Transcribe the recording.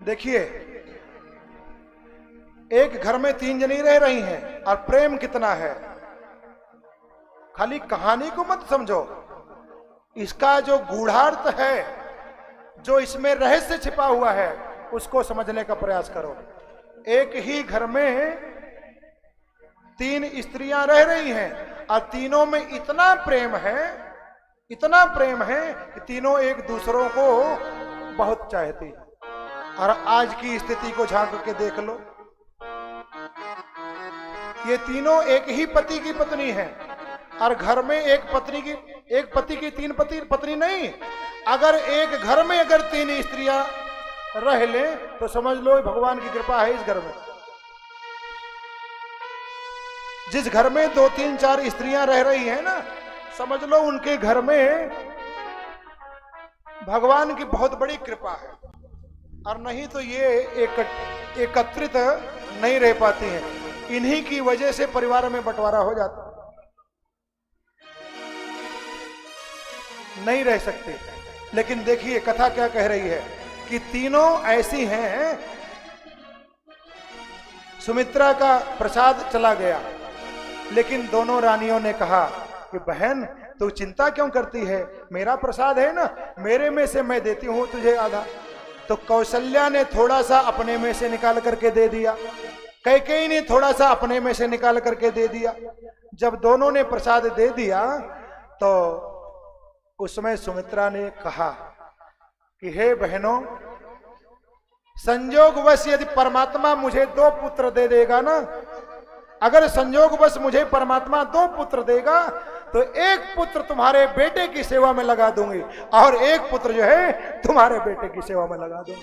देखिए, एक घर में 3 जनी रह रही हैं और प्रेम कितना है। खाली कहानी को मत समझो, इसका जो गूढ़ार्थ है, जो इसमें रहस्य छिपा हुआ है, उसको समझने का प्रयास करो। एक ही घर में 3 स्त्रियां रह रही हैं और तीनों में इतना प्रेम है कि तीनों एक दूसरों को बहुत चाहती हैं। और आज की स्थिति को झांक के देख लो, ये तीनों एक ही पति की पत्नी है और घर में एक पति की 3 पत्नी नहीं। अगर एक घर में अगर 3 स्त्रियां रह ले तो समझ लो भगवान की कृपा है इस घर में। जिस घर में 2, 3, 4 स्त्रियां रह रही हैं ना, समझ लो उनके घर में भगवान की बहुत बड़ी कृपा है। और नहीं तो ये एकत्रित नहीं रह पाती हैं। इन्हीं की वजह से परिवार में बंटवारा हो जाता, नहीं रह सकते। लेकिन देखिए कथा क्या कह रही है कि तीनों ऐसी हैं। सुमित्रा का प्रसाद चला गया, लेकिन दोनों रानियों ने कहा कि बहन तू चिंता क्यों करती है, मेरा प्रसाद है ना, मेरे में से मैं देती हूं तुझे आधा। तो कौशल्या ने थोड़ा सा अपने में से निकाल करके दे दिया, कैकेयी ने थोड़ा सा अपने में से निकाल करके दे दिया। जब दोनों ने प्रसाद दे दिया तो उसमें सुमित्रा ने कहा कि हे बहनों, संयोगवश यदि परमात्मा मुझे 2 पुत्र दे देगा ना, अगर संयोगवश मुझे परमात्मा 2 पुत्र देगा तो एक पुत्र तुम्हारे बेटे की सेवा में लगा दूंगी और एक पुत्र जो है तुम्हारे बेटे की सेवा में लगा दूंगी।